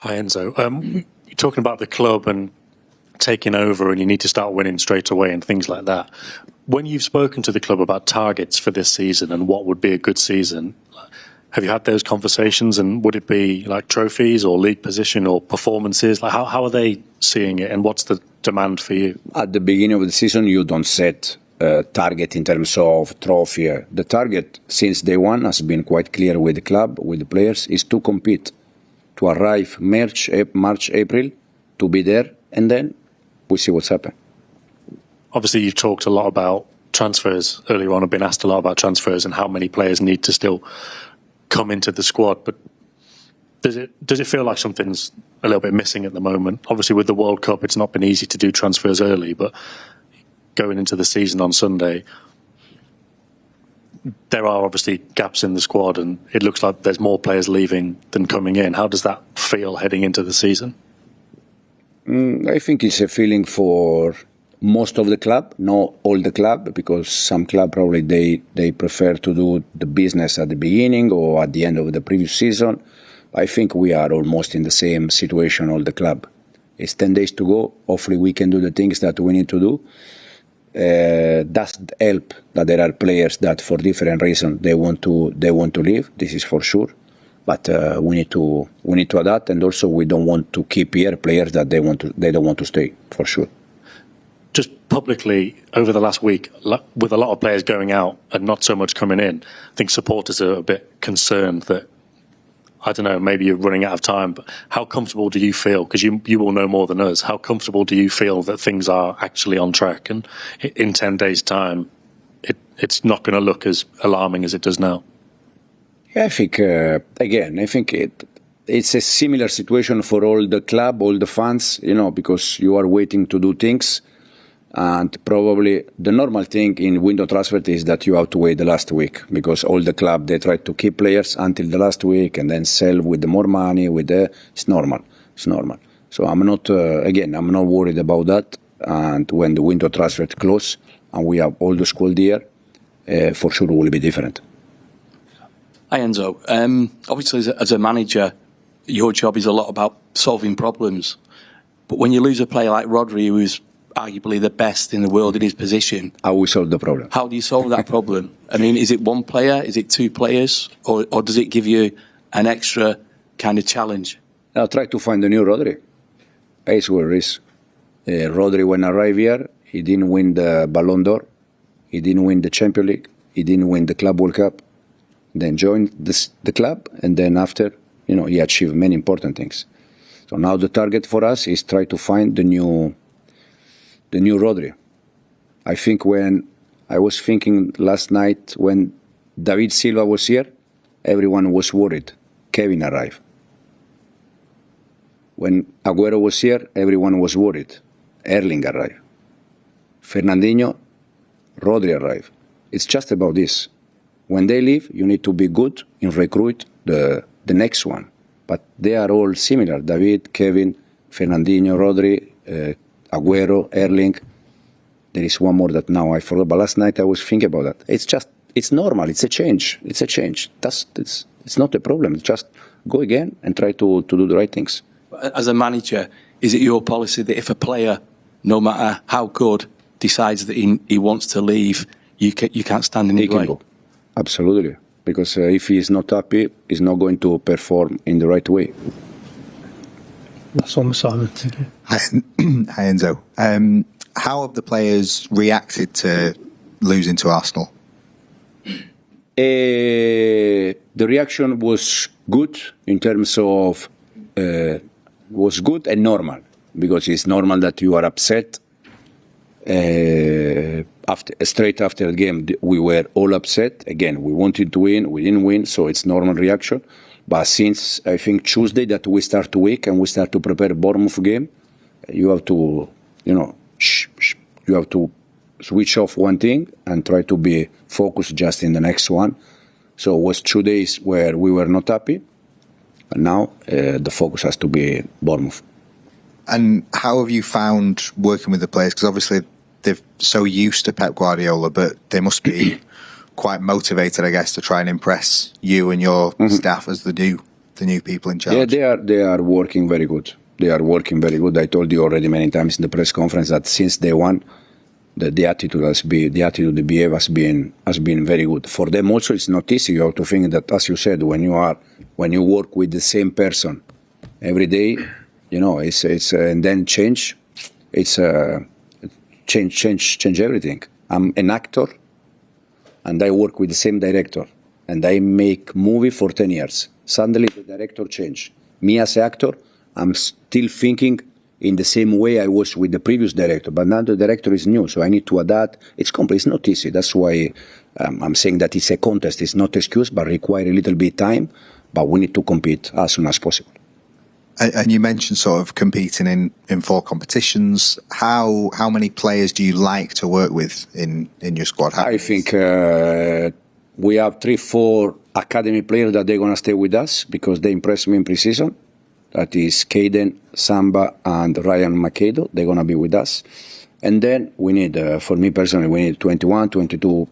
Hi, Enzo. You're talking about the club and taking over and you need to start winning straight away and things like that. When you've spoken to the club about targets for this season and what would be a good season, have you had those conversations, and would it be like trophies or league position or performances? Like how are they seeing it, and what's the demand for you? At the beginning of the season, you don't set a target in terms of trophy. The target since day one has been quite clear with the club, with the players, is to compete, to arrive March, April, to be there, and then we see what's happened. Obviously, you've talked a lot about transfers earlier on. I've been asked a lot about transfers and how many players need to still come into the squad. But does it feel like something's a little bit missing at the moment? Obviously, with the World Cup, it's not been easy to do transfers early, but going into the season on Sunday, there are obviously gaps in the squad, and it looks like there's more players leaving than coming in. How does that feel heading into the season? I think it's a feeling for most of the club, not all the club, because some club probably they prefer to do the business at the beginning or at the end of the previous season. I think we are almost in the same situation, all the club. It's 10 days to go. Hopefully we can do the things that we need to do. Does help that there are players that for different reasons they want to leave. This is for sure. But we need to adapt, and also we don't want to keep here players that they don't want to stay, for sure. Just publicly, over the last week, with a lot of players going out and not so much coming in, I think supporters are a bit concerned that, I don't know, maybe you're running out of time, but how comfortable do you feel? Because you will know more than us. How comfortable do you feel that things are actually on track, and in 10 days' time, it's not going to look as alarming as it does now? Yeah, I think, it's a similar situation for all the club, all the fans, because you are waiting to do things. And probably the normal thing in window transfer is that you have to wait the last week, because all the club, they try to keep players until the last week and then sell with the more money. It's normal. So I'm not worried about that. And when the window transfer close and we have all the squad here, for sure it will be different. Hi Enzo. Obviously as a manager, your job is a lot about solving problems. But when you lose a player like Rodri, who's arguably the best in the world in his position, how we solve the problem? How do you solve that problem? I mean, is it one player? Is it two players? Or does it give you an extra kind of challenge? I'll try to find a new Rodri. It's where it is. Rodri, when arrived here, he didn't win the Ballon d'Or. He didn't win the Champions League. He didn't win the Club World Cup. Then joined the club, and then after, he achieved many important things. So now the target for us is try to find the new Rodri. I think when I was thinking last night when David Silva was here, everyone was worried. Kevin arrived. When Aguero was here, everyone was worried. Erling arrived. Fernandinho, Rodri arrived. It's just about this. When they leave, you need to be good in recruit the next one. But they are all similar. David, Kevin, Fernandinho, Rodri, Aguero, Erling. There is one more that now I forgot, but last night I was thinking about that. It's normal. It's a change. It's not a problem. Just go again and try to do the right things. As a manager, is it your policy that if a player, no matter how good, decides that he wants to leave, you can't stand in his way? Go. Absolutely. Because if he is not happy, he's not going to perform in the right way. That's on Simon. Thank you. Hi Enzo. How have the players reacted to losing to Arsenal? The reaction was good in terms of was good and normal, because it's normal that you are upset. Straight after the game, we were all upset. Again, we wanted to win, we didn't win, so it's normal reaction. But since I think Tuesday that we start to week and we start to prepare Bournemouth game, you have to, you have to switch off one thing and try to be focused just in the next one. So it was 2 days where we were not happy, and now the focus has to be Bournemouth. And how have you found working with the players? Because obviously they're so used to Pep Guardiola, but they must be quite motivated, I guess, to try and impress you and your staff as the the new people in charge? Yeah, they are working very good. They are working very good. I told you already many times in the press conference that since day one, the attitude the behavior has been very good. For them also, it's not easy. You have to think that, as you said, when you work with the same person every day, it's and then change everything. I'm an actor, and I work with the same director, and I make movie for 10 years. Suddenly, the director changed. Me as an actor, I'm still thinking in the same way I was with the previous director, but now the director is new, so I need to adapt. It's complex, it's not easy. That's why I'm saying that it's a contest. It's not excuse, but require a little bit time, but we need to compete as soon as possible. And you mentioned sort of competing in 4 competitions. How many players do you like to work with in your squad? I think we have 3-4 academy players that they're going to stay with us because they impressed me in pre-season. That is Caden, Samba, and Ryan Macedo. They're going to be with us. And then we need, for me personally, we need 21, 22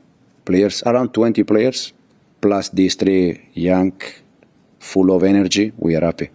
players, around 20 players, plus these 3 young, full of energy. We are happy.